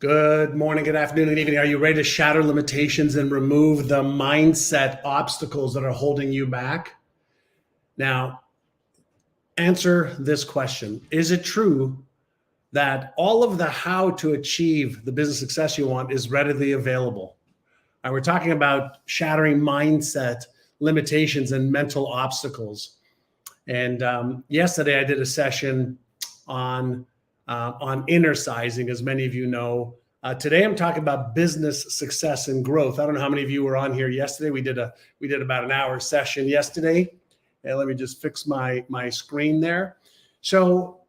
Good morning, good afternoon, and evening. Are you ready to shatter limitations and remove the mindset obstacles that are holding you back? Now, answer this question. Is it true that all of the how to achieve the business success you want is readily available? We're talking about shattering mindset limitations and mental obstacles. And yesterday I did a session on inner sizing, as many of you know. Today I'm talking about business success and growth. I don't know how many of you were on here yesterday. We did about an hour session yesterday. And let me just fix my screen there. So,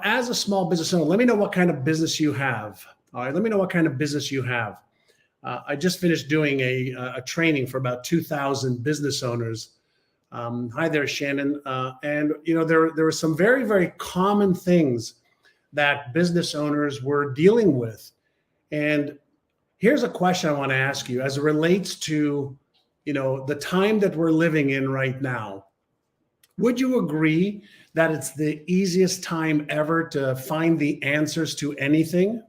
as a small business owner, let me know what kind of business you have. All right, let me know what kind of business you have. I just finished doing a training for about 2,000 business owners. Hi there, Shannon. And there were some very, very common things that business owners were dealing with. And here's a question I want to ask you as it relates to, the time that we're living in right now. Would you agree that it's the easiest time ever to find the answers to anything?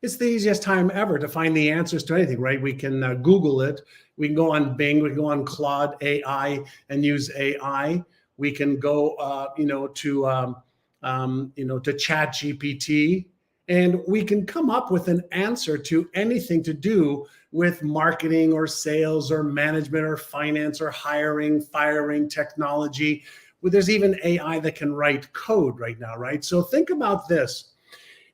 It's the easiest time ever to find the answers to anything, right? We can Google it. We can go on Bing. We can go on Claude AI and use AI. We can go, to Chat GPT, and we can come up with an answer to anything to do with marketing or sales or management or finance or hiring, firing, technology. Well, there's even AI that can write code right now, right? So think about this.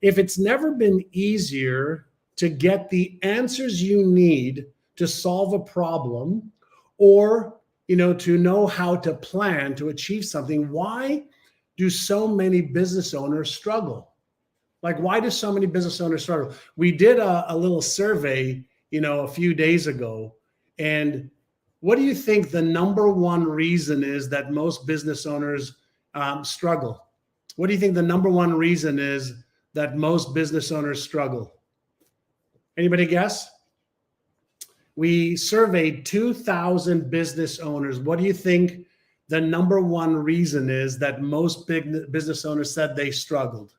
If it's never been easier to get the answers you need to solve a problem or, to know how to plan to achieve something, why do so many business owners struggle? Like, why do so many business owners struggle? We did a little survey, a few days ago. And what do you think the number one reason is that most business owners struggle? What do you think the number one reason is that most business owners struggle? Anybody guess? We surveyed 2,000 business owners. What do you think the number one reason is that most big business owners said they struggled?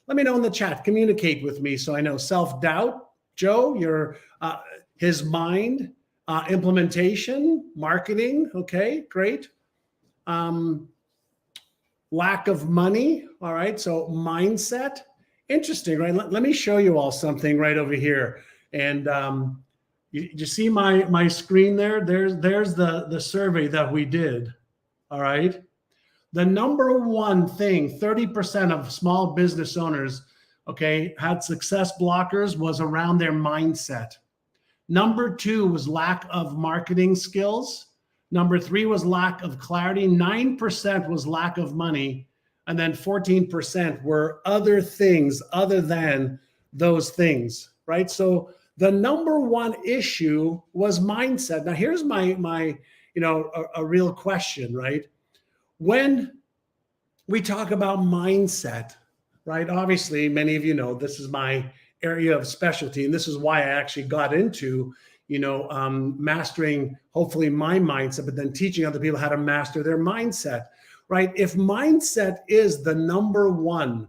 Let me know in the chat. Communicate with me so I know. Self-doubt, Joe, his mind, implementation, marketing. Okay, great. Lack of money. All right, so mindset. Interesting, right? Let me show you all something right over here. And you see my screen there? There's the survey that we did. All right. The number one thing, 30% of small business owners, had success blockers was around their mindset. Number two was lack of marketing skills. Number three was lack of clarity. 9% was lack of money. And then 14% were other things other than those things, right? So the number one issue was mindset. Now here's my a real question, right? When we talk about mindset, right? Obviously, many of you know this is my area of specialty, and this is why I actually got into, mastering hopefully my mindset, but then teaching other people how to master their mindset, right? If mindset is the number one,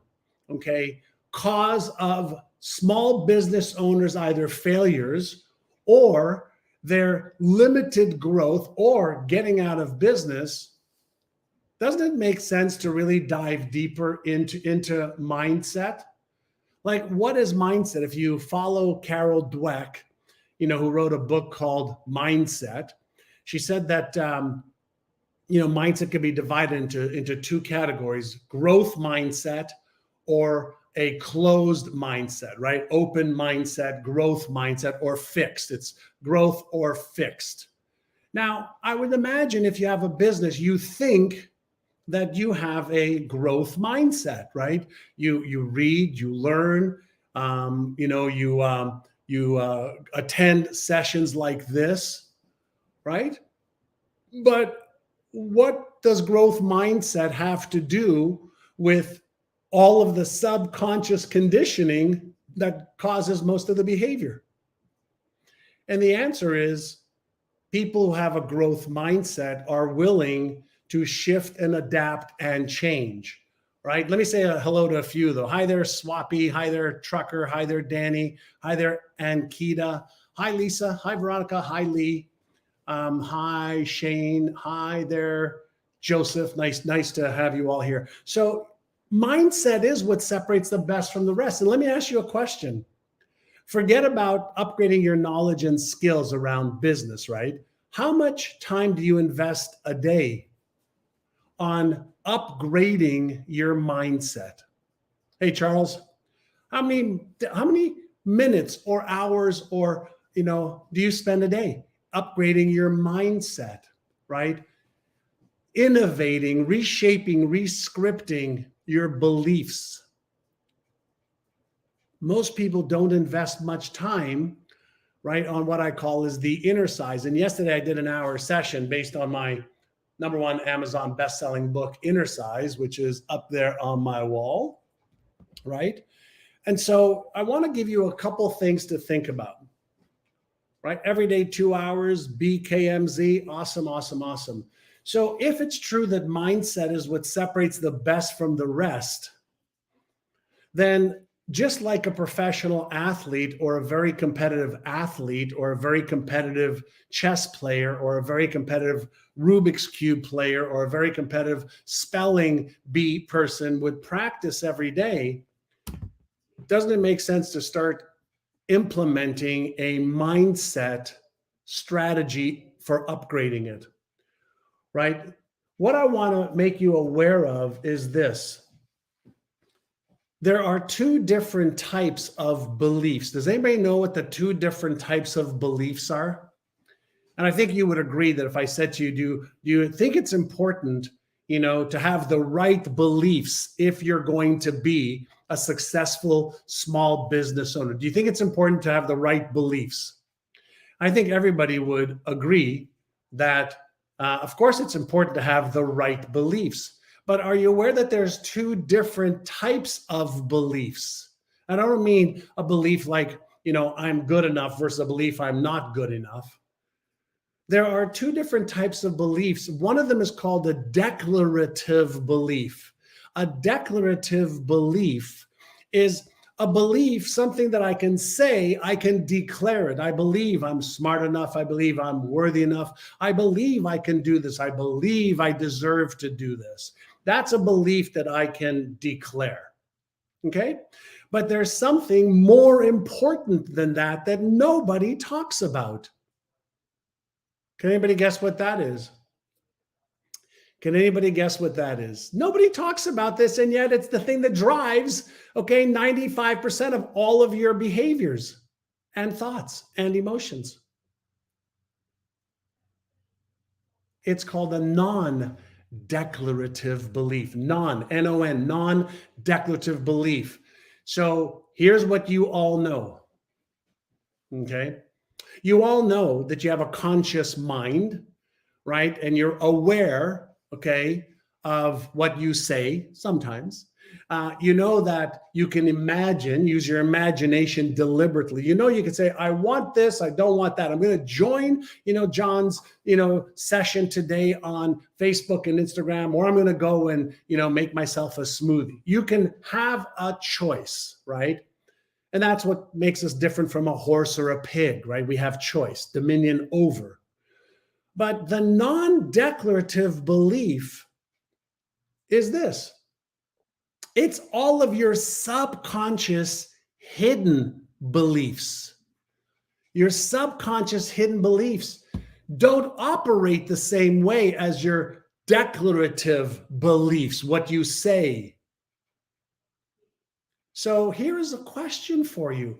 cause of small business owners either failures or their limited growth or getting out of business, doesn't it make sense to really dive deeper into mindset? Like, what is mindset? If you follow Carol Dweck, who wrote a book called Mindset, she said that mindset can be divided into two categories: growth mindset or a closed mindset, right? Open mindset, growth mindset, or fixed. It's growth or fixed. Now, I would imagine if you have a business, you think that you have a growth mindset, right? You read, you learn, you attend sessions like this, right? But what does growth mindset have to do with all of the subconscious conditioning that causes most of the behavior? And the answer is people who have a growth mindset are willing to shift and adapt and change. right? Let me say a hello to a few though. Hi there, Swappy. Hi there, Trucker. Hi there, Danny. Hi there, Ankita. Hi, Lisa. Hi, Veronica. Hi, Lee. Hi, Shane. Hi there, Joseph. Nice to have you all here. So mindset is what separates the best from the rest. And let me ask you a question. Forget about upgrading your knowledge and skills around business, right? How much time do you invest a day on upgrading your mindset? Hey, Charles, how many minutes or hours or do you spend a day upgrading your mindset, right? Innovating, reshaping, rescripting your beliefs. Most people don't invest much time, right, on what I call is the inner side. And yesterday I did an hour session based on my #1 Amazon best-selling book, Inner Size, which is up there on my wall, right? And so I want to give you a couple things to think about, right? Every day, 2 hours, BKMZ, awesome, awesome, awesome. So if it's true that mindset is what separates the best from the rest, then just like a professional athlete or a very competitive athlete or a very competitive chess player or a very competitive Rubik's Cube player or a very competitive spelling bee person would practice every day, doesn't it make sense to start implementing a mindset strategy for upgrading it, right? What I want to make you aware of is this. There are two different types of beliefs. Does anybody know what the two different types of beliefs are? And I think you would agree that if I said to you, do you think it's important, to have the right beliefs if you're going to be a successful small business owner? Do you think it's important to have the right beliefs? I think everybody would agree that, of course, it's important to have the right beliefs. But are you aware that there's two different types of beliefs? I don't mean a belief like, I'm good enough versus a belief I'm not good enough. There are two different types of beliefs. One of them is called a declarative belief. A declarative belief is a belief, something that I can say, I can declare it. I believe I'm smart enough. I believe I'm worthy enough. I believe I can do this. I believe I deserve to do this. That's a belief that I can declare, okay? But there's something more important than that that nobody talks about. Can anybody guess what that is? Can anybody guess what that is? Nobody talks about this, and yet it's the thing that drives, 95% of all of your behaviors and thoughts and emotions. It's called a non-declarative belief. N-O-N, non-declarative belief. So here's what you all know, okay? You all know that you have a conscious mind, right? And you're aware, of what you say sometimes. You know that you can use your imagination deliberately. You can say, I want this, I don't want that. I'm going to join, John's, session today on Facebook and Instagram, or I'm going to go and, make myself a smoothie. You can have a choice, right? And that's what makes us different from a horse or a pig, right? We have choice, dominion over. But the non-declarative belief is this. It's all of your subconscious hidden beliefs. Your subconscious hidden beliefs don't operate the same way as your declarative beliefs, what you say. So here's a question for you.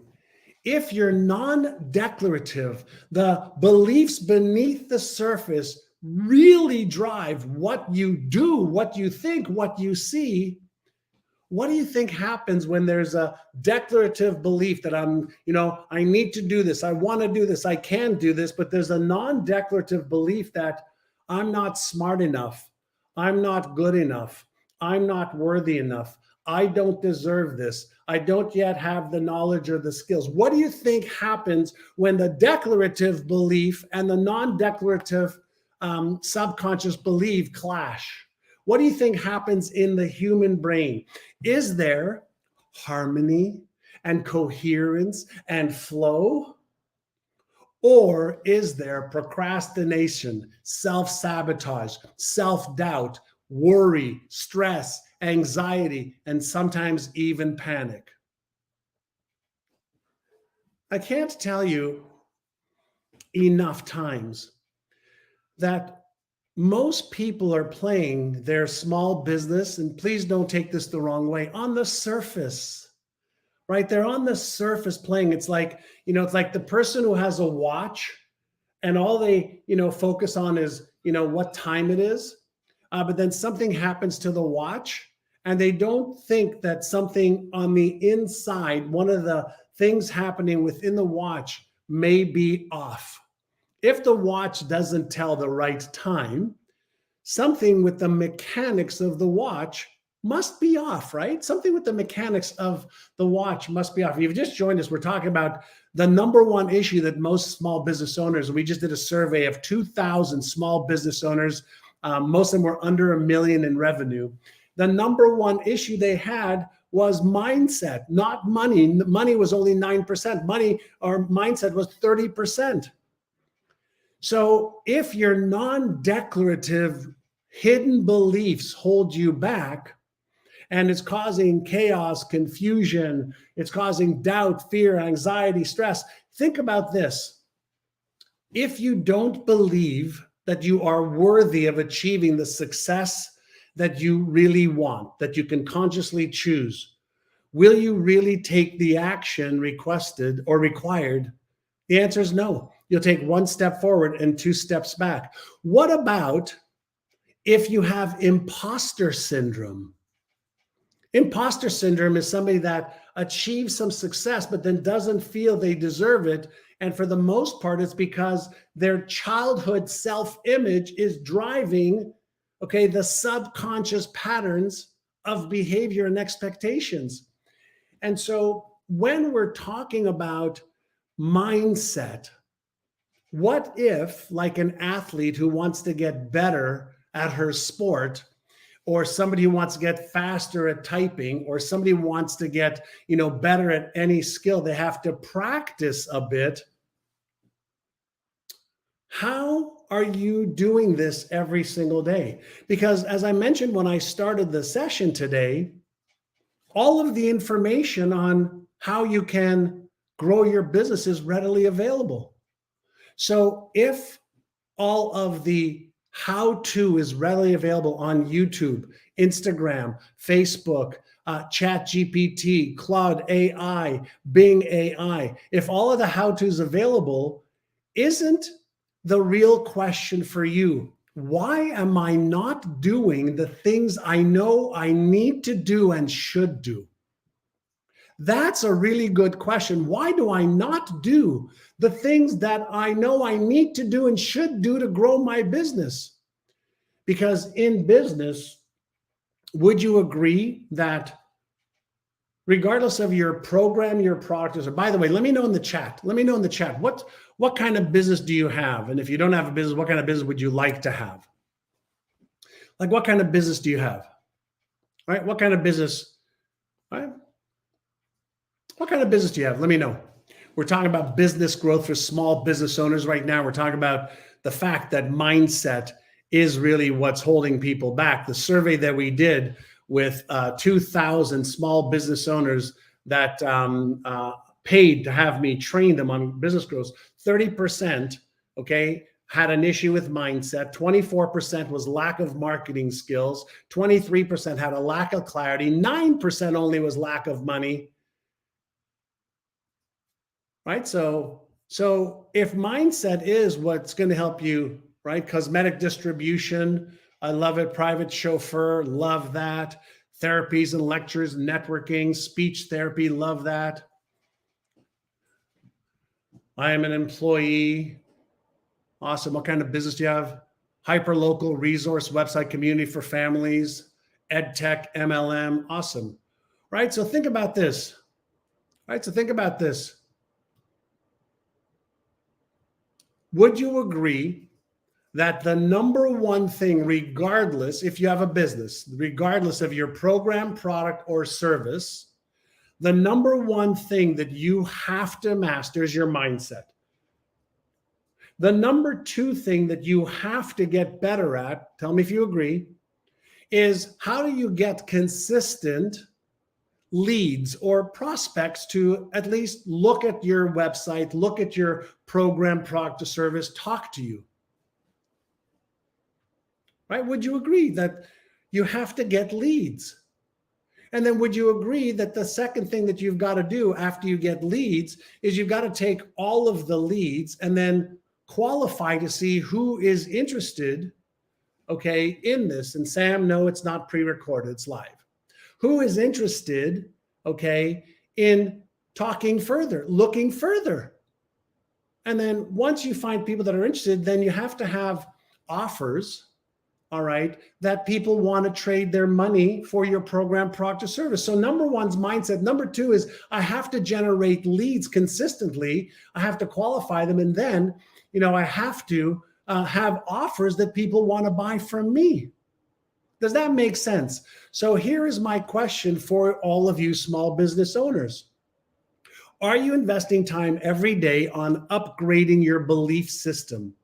If you're non-declarative, the beliefs beneath the surface really drive what you do, what you think, what you see. What do you think happens when there's a declarative belief that I need to do this, I want to do this, I can do this, but there's a non-declarative belief that I'm not smart enough, I'm not good enough, I'm not worthy enough, I don't deserve this, I don't yet have the knowledge or the skills. What do you think happens when the declarative belief and the non-declarative subconscious belief clash? what do you think happens in the human brain? Is there harmony and coherence and flow? Or is there procrastination, self-sabotage, self-doubt, worry, stress, anxiety, and sometimes even panic? I can't tell you enough times that most people are playing their small business, and please don't take this the wrong way, on the surface, right? They're on the surface playing. It's like, it's like the person who has a watch and all they, focus on is, what time it is. But then something happens to the watch and they don't think that something on the inside, one of the things happening within the watch may be off. If the watch doesn't tell the right time, something with the mechanics of the watch must be off, right? Something with the mechanics of the watch must be off. If you've just joined us, we're talking about the number one issue that most small business owners, we just did a survey of 2,000 small business owners. Most of them were under $1 million in revenue. The number one issue they had was mindset, not money. Money was only 9%. Money or mindset was 30%. So if your non-declarative hidden beliefs hold you back, and it's causing chaos, confusion, it's causing doubt, fear, anxiety, stress, think about this. If you don't believe that you are worthy of achieving the success that you really want, that you can consciously choose, will you really take the action requested or required? The answer is no. You'll take one step forward and 2 steps back. What about if you have imposter syndrome? Imposter syndrome is somebody that achieves some success, but then doesn't feel they deserve it. And for the most part, it's because their childhood self-image is driving, the subconscious patterns of behavior and expectations. And so when we're talking about mindset, what if, like an athlete who wants to get better at her sport, or somebody who wants to get faster at typing, or somebody who wants to get, better at any skill, they have to practice a bit. How are you doing this every single day? Because as I mentioned when I started the session today, all of the information on how you can grow your business is readily available. So if all of the how-to is readily available on YouTube, Instagram, Facebook, ChatGPT, Claude AI, Bing AI, if all of the how-to is available, isn't the real question for you, why am I not doing the things I know I need to do and should do? That's a really good question. Why do I not do the things that I know I need to do and should do to grow my business? Because in business, would you agree that regardless of your program, your product, or by the way, let me know in the chat. What kind of business do you have? And if you don't have a business, what kind of business would you like to have? Like, what kind of business do you have? Right? What kind of business, right? What kind of business do you have? Let me know. We're talking about business growth for small business owners right now. We're talking about the fact that mindset is really what's holding people back. The survey that we did with 2,000 small business owners that paid to have me train them on business growth, 30%, had an issue with mindset. 24% was lack of marketing skills. 23% had a lack of clarity. 9% only was lack of money. Right? So if mindset is what's going to help you, right? Cosmetic distribution, I love it. Private chauffeur, love that. Therapies and lectures, networking, speech therapy, love that. I am an employee. Awesome. What kind of business do you have? Hyperlocal resource website community for families, ed tech, MLM. Awesome. Right? So think about this. Would you agree that the number one thing, regardless if you have a business, regardless of your program, product, or service, the number one thing that you have to master is your mindset. The number two thing that you have to get better at, tell me if you agree, is how do you get consistent leads or prospects to at least look at your website, look at your program, product, or service, talk to you? Right? Would you agree that you have to get leads? And then would you agree that the second thing that you've got to do after you get leads is you've got to take all of the leads and then qualify to see who is interested, okay, in this? And Sam, no, it's not pre-recorded, it's live. Who is interested, okay, in talking further, looking further? And then once you find people that are interested, then you have to have offers, all right, that people want to trade their money for your program, product, or service. So number one's mindset. Number two is I have to generate leads consistently. I have to qualify them. And then, I have to have offers that people want to buy from me. Does that make sense? So here is my question for all of you small business owners. Are you investing time every day on upgrading your belief system?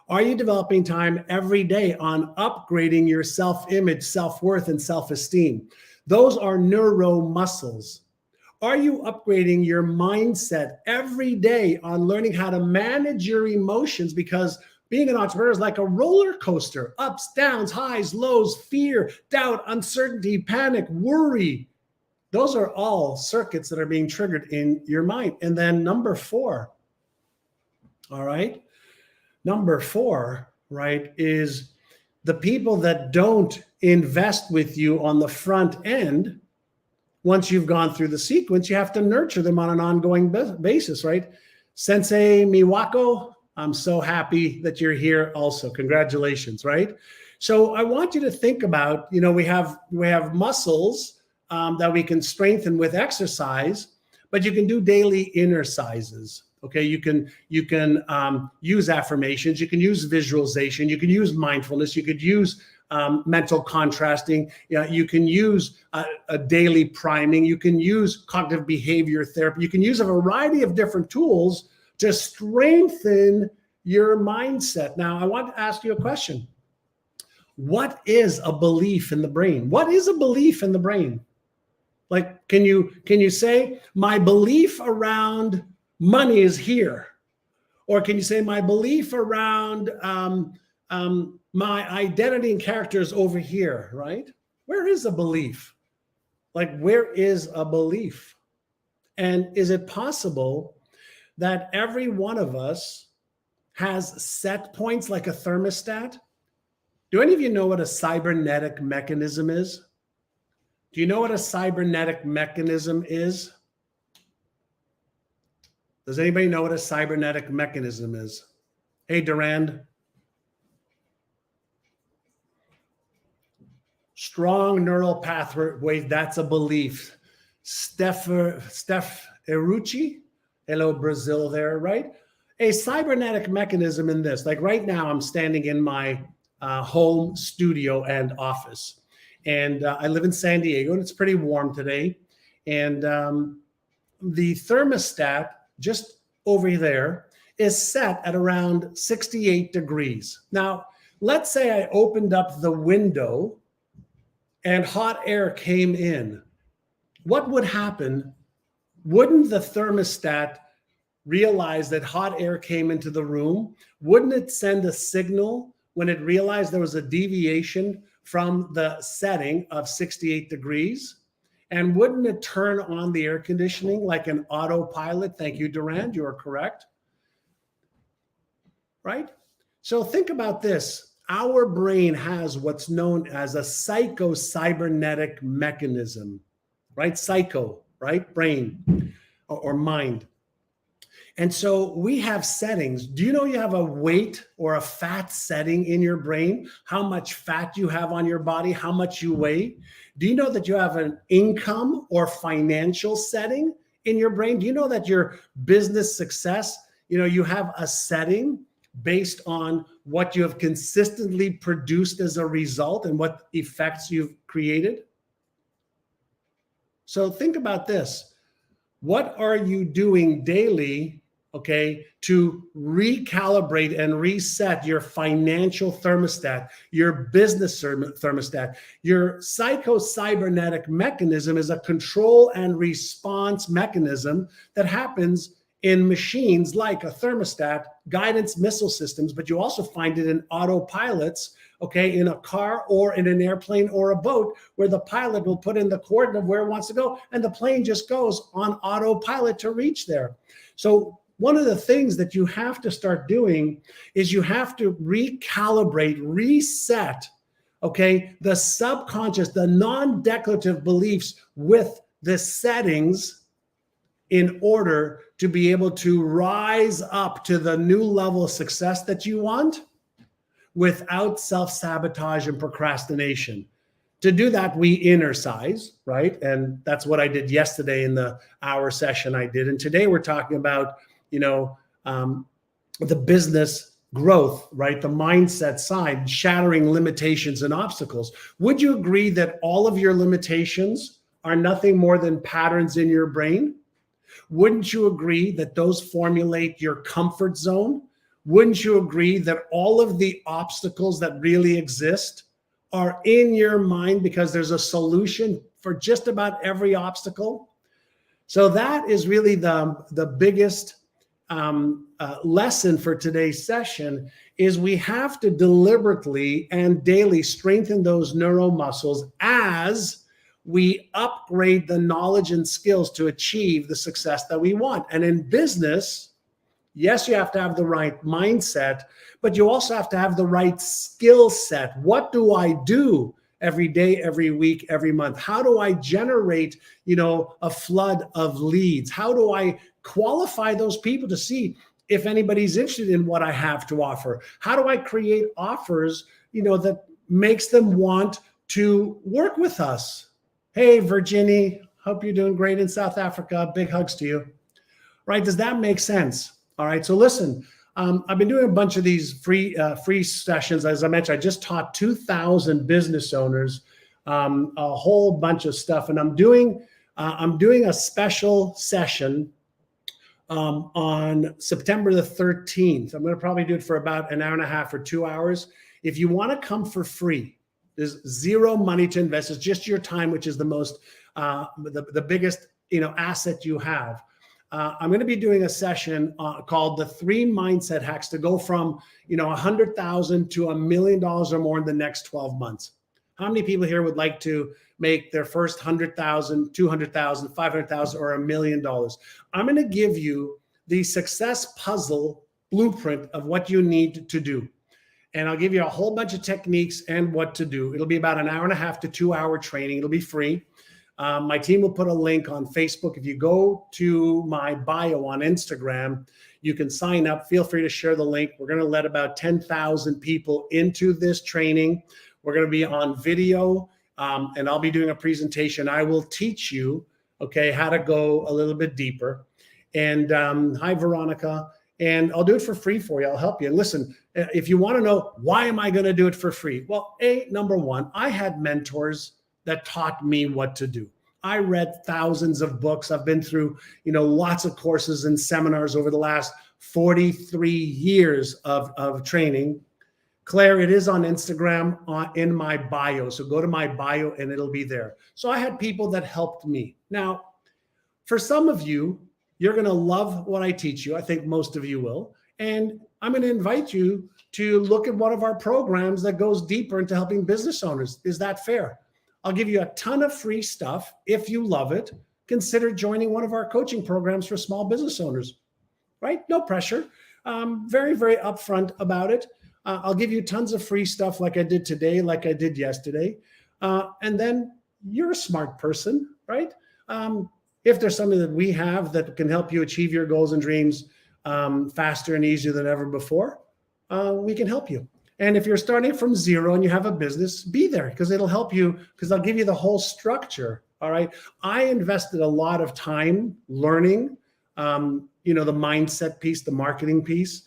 Are you developing time every day on upgrading your self-image, self-worth, and self-esteem? Those are neuromuscles. Are you upgrading your mindset every day on learning how to manage your emotions? Because being an entrepreneur is like a roller coaster, ups, downs, highs, lows, fear, doubt, uncertainty, panic, worry. Those are all circuits that are being triggered in your mind. And then number four, all right? Number four, right, is the people that don't invest with you on the front end. Once you've gone through the sequence, you have to nurture them on an ongoing basis, right? Sensei Miwako, I'm so happy that you're here also. Congratulations, right? So I want you to think about, we have muscles that we can strengthen with exercise, but you can do daily inner sizes. Okay, you can use affirmations, you can use visualization, you can use mindfulness, you could use mental contrasting, you can use a daily priming, you can use cognitive behavior therapy, you can use a variety of different tools to strengthen your mindset. Now, I want to ask you a question. What is a belief in the brain? What is a belief in the brain? Like, can you say my belief around money is here? Or can you say my belief around my identity and character is over here, right? Where is a belief? Like, where is a belief? And is it possible that every one of us has set points like a thermostat? Do any of you know what a cybernetic mechanism is? Do you know what a cybernetic mechanism is? Does anybody know what a cybernetic mechanism is? Hey, Durand. Strong neural pathway, that's a belief. Steph Erucci, hello, Brazil there, right? A cybernetic mechanism in this, like right now I'm standing in my home studio and office. And I live in San Diego and it's pretty warm today. And the thermostat just over there is set at around 68 degrees. Now, let's say I opened up the window and hot air came in. What would happen? Wouldn't the thermostat realize that hot air came into the room? Wouldn't it send a signal when it realized there was a deviation from the setting of 68 degrees? And wouldn't it turn on the air conditioning like an autopilot? Thank you, Durand, you are correct. Right? So think about this. Our brain has what's known as a psycho-cybernetic mechanism, right? Psycho, right? Brain or mind. And so we have settings. Do you know you have a weight or a fat setting in your brain? How much fat you have on your body, how much you weigh? Do you know that you have an income or financial setting in your brain? Do you know that your business success, you have a setting based on what you have consistently produced as a result and what effects you've created? So think about this. What are you doing daily, okay, to recalibrate and reset your financial thermostat, your business thermostat? Your cybernetic mechanism is a control and response mechanism that happens in machines like a thermostat, guidance missile systems, but you also find it in autopilots, okay, in a car or in an airplane or a boat, where the pilot will put in the coordinate of where it wants to go, and the plane just goes on autopilot to reach there. So one of the things that you have to start doing is you have to recalibrate, reset, okay, the subconscious, the non-declarative beliefs with the settings in order to be able to rise up to the new level of success that you want without self-sabotage and procrastination. To do that, we inner-size, right? And that's what I did yesterday in the hour session I did. And today we're talking about, the business growth, right? The mindset side, shattering limitations and obstacles. Would you agree that all of your limitations are nothing more than patterns in your brain? Wouldn't you agree that those formulate your comfort zone? Wouldn't you agree that all of the obstacles that really exist are in your mind because there's a solution for just about every obstacle? So that is really the biggest lesson for today's session is we have to deliberately and daily strengthen those neuromuscles as we upgrade the knowledge and skills to achieve the success that we want. And in business, yes, you have to have the right mindset, but you also have to have the right skill set. What do I do every day, every week, every month? How do I generate, a flood of leads? How do I qualify those people to see if anybody's interested in what I have to offer? How do I create offers, that makes them want to work with us? Hey, Virginie, hope you're doing great in South Africa. Big hugs to you. Right? Does that make sense? All right. So listen, I've been doing a bunch of these free sessions. As I mentioned, I just taught 2,000 business owners a whole bunch of stuff, and I'm doing a special session on September the 13th. I'm going to probably do it for about an hour and a half or 2 hours. If you want to come for free, there's zero money to invest. It's just your time, which is the most, the biggest, asset you have. I'm going to be doing a session called the 3 mindset hacks to go from, $100,000 to $1 million or more in the next 12 months. How many people here would like to make their first 100,000, 200,000, 500,000, or $1 million? I'm going to give you the success puzzle blueprint of what you need to do. And I'll give you a whole bunch of techniques and what to do. It'll be about an hour and a half to 2 hour training. It'll be free. My team will put a link on Facebook. If you go to my bio on Instagram, you can sign up. Feel free to share the link. We're going to let about 10,000 people into this training. We're going to be on video, and I'll be doing a presentation. I will teach you, okay, how to go a little bit deeper. And hi, Veronica. And I'll do it for free for you. I'll help you. And listen, if you want to know why am I going to do it for free? Well, number one, I had mentors that taught me what to do. I read thousands of books. I've been through, lots of courses and seminars over the last 43 years of training. Claire, it is on Instagram in my bio. So go to my bio and it'll be there. So I had people that helped me. Now, for some of you, you're going to love what I teach you. I think most of you will. And I'm going to invite you to look at one of our programs that goes deeper into helping business owners. Is that fair? I'll give you a ton of free stuff. If you love it, consider joining one of our coaching programs for small business owners, right? No pressure. Very, very upfront about it. I'll give you tons of free stuff like I did today, like I did yesterday. And then you're a smart person, right? If there's something that we have that can help you achieve your goals and dreams faster and easier than ever before, we can help you. And if you're starting from zero and you have a business, be there because it'll help you because I'll give you the whole structure. All right. I invested a lot of time learning, the mindset piece, the marketing piece.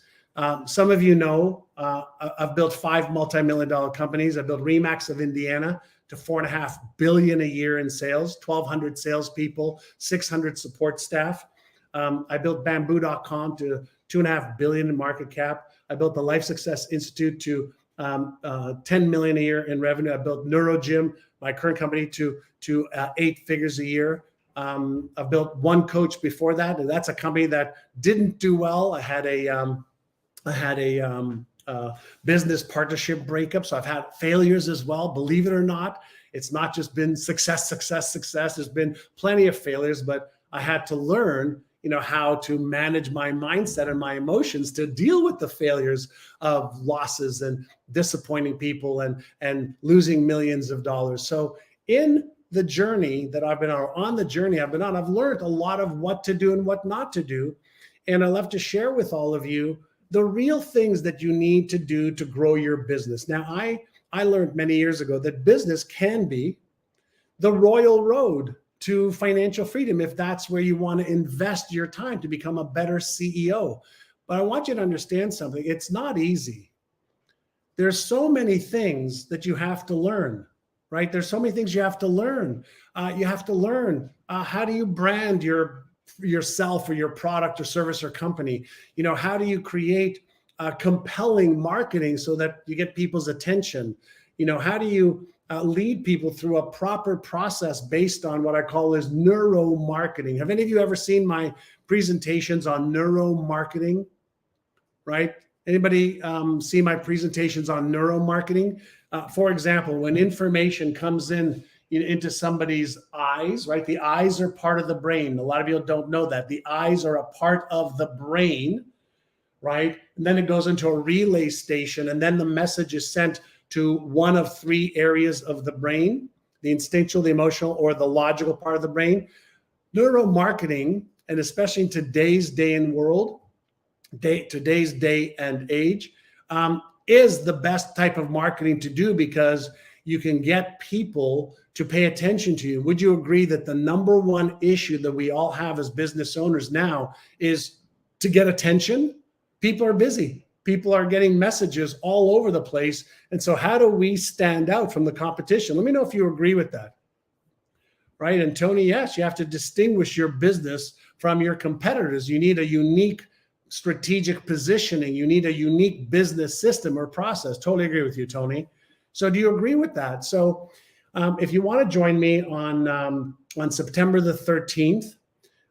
Some of you know I've built 5 multi-million-dollar companies. I built Remax of Indiana to $4.5 billion a year in sales, 1,200 salespeople, 600 support staff. I built bamboo.com to $2.5 billion in market cap. I built the Life Success Institute to 10 million a year in revenue. I built NeuroGym, my current company, to 8 figures a year. I've built One Coach before that, and that's a company that didn't do well. I had a business partnership breakup, so I've had failures as well. Believe it or not, it's not just been success. There's been plenty of failures, but I had to learn, how to manage my mindset and my emotions to deal with the failures of losses and disappointing people and losing millions of dollars. So in the journey that I've been on, I've learned a lot of what to do and what not to do. And I love to share with all of you the real things that you need to do to grow your business. Now, I learned many years ago that business can be the royal road to financial freedom if that's where you want to invest your time to become a better CEO. But I want you to understand something. It's not easy. There's so many things that you have to learn, right? There's so many things you have to learn. You have to learn how do you brand yourself or your product or service or company? How do you create compelling marketing so that you get people's attention? How do you lead people through a proper process based on what I call is neuromarketing? Have any of you ever seen my presentations on neuromarketing? Right? Anybody see my presentations on neuromarketing? For example, when information comes into somebody's eyes, right? The eyes are part of the brain. A lot of people don't know that. The eyes are a part of the brain, right? And then it goes into a relay station, and then the message is sent to one of 3 areas of the brain: the instinctual, the emotional, or the logical part of the brain. Neuromarketing, and especially in today's day and age, is the best type of marketing to do because you can get people to pay attention to you. Would you agree that the number one issue that we all have as business owners now is to get attention? People are busy. People are getting messages all over the place. And so how do we stand out from the competition? Let me know if you agree with that. Right? And Tony, yes, you have to distinguish your business from your competitors. You need a unique strategic positioning. You need a unique business system or process. Totally agree with you, Tony. So do you agree with that? So if you want to join me on September the 13th,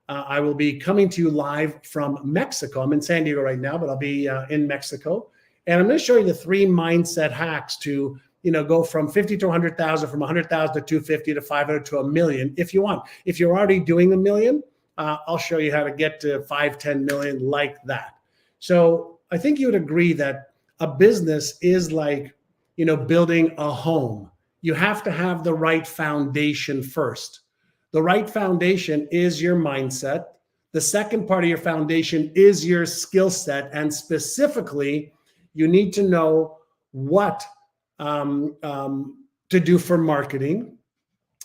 I will be coming to you live from Mexico. I'm in San Diego right now, but I'll be in Mexico. And I'm going to show you the 3 mindset hacks to, go from 50 to 100,000, from 100,000 to 250 to 500 to $1 million if you want. If you're already doing $1 million, I'll show you how to get to 5, 10 million like that. So I think you would agree that a business is like, building a home. You have to have the right foundation first. The right foundation is your mindset. The second part of your foundation is your skill set. And specifically, you need to know what to do for marketing,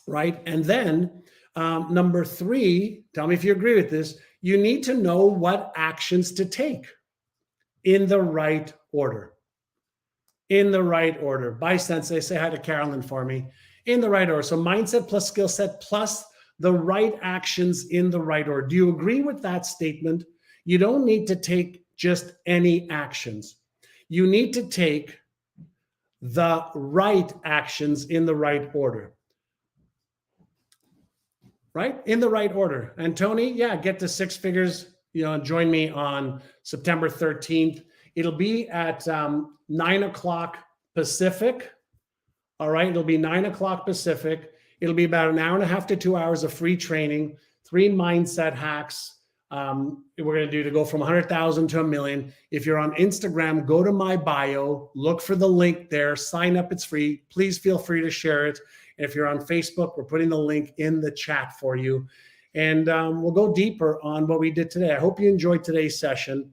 right? And then number 3, tell me if you agree with this, you need to know what actions to take in the right order. In the right order. Bye, Sensei. Say hi to Carolyn for me. In the right order. So mindset plus skill set plus the right actions in the right order. Do you agree with that statement? You don't need to take just any actions. You need to take the right actions in the right order. Right? In the right order. And Tony, yeah, get to 6 figures, join me on September 13th. It'll be at 9 o'clock Pacific. All right. It'll be 9 o'clock Pacific. It'll be about an hour and a half to 2 hours of free training, 3 mindset hacks. We're going to do to go from 100,000 to $1 million. If you're on Instagram, go to my bio, look for the link there, sign up. It's free. Please feel free to share it. And if you're on Facebook, we're putting the link in the chat for you. And we'll go deeper on what we did today. I hope you enjoyed today's session.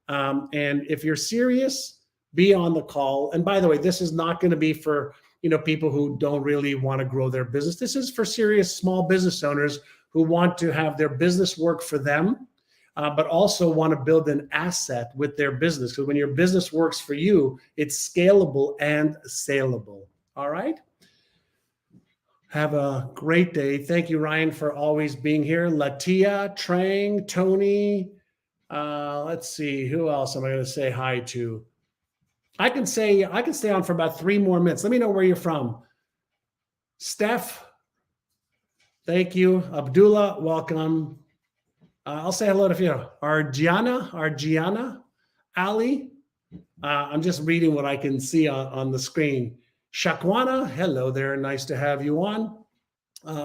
And if you're serious, be on the call. And by the way, this is not going to be for people who don't really want to grow their business. This is for serious small business owners who want to have their business work for them, but also want to build an asset with their business. Because when your business works for you, it's scalable and saleable. All right. Have a great day. Thank you, Ryan, for always being here. Latia, Trang, Tony. Let's see, who else am I going to say hi to? I can stay on for about 3 more minutes. Let me know where you're from. Steph, thank you. Abdullah, welcome. I'll say hello to you. Argiana, Ali. I'm just reading what I can see on the screen. Shakwana, hello there. Nice to have you on.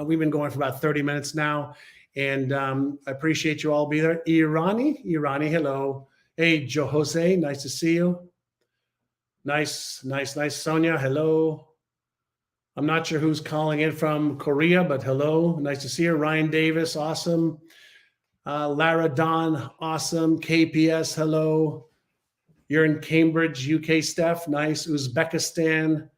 We've been going for about 30 minutes now, and I appreciate you all being there. Irani, hello. Hey, Joe Jose, nice to see you. Nice. Sonia, hello. I'm not sure who's calling in from Korea, but hello. Nice to see you. Ryan Davis, awesome. Lara Don, awesome. KPS, hello. You're in Cambridge, UK, Steph. Nice. Uzbekistan.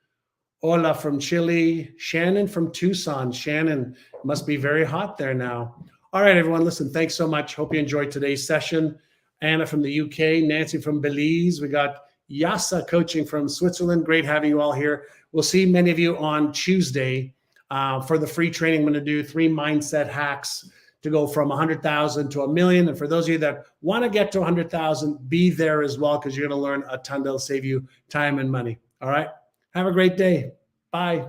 Ola from Chile. Shannon from Tucson. Shannon, must be very hot there now. All right, everyone. Listen, thanks so much. Hope you enjoyed today's session. Anna from the UK. Nancy from Belize. We got Yasa coaching from Switzerland. Great having you all here. We'll see many of you on Tuesday for the free training. I'm going to do 3 mindset hacks to go from 100,000 to 1 million. And for those of you that want to get to 100,000, be there as well, because you're going to learn a ton that'll save you time and money. All right. Have a great day. Bye.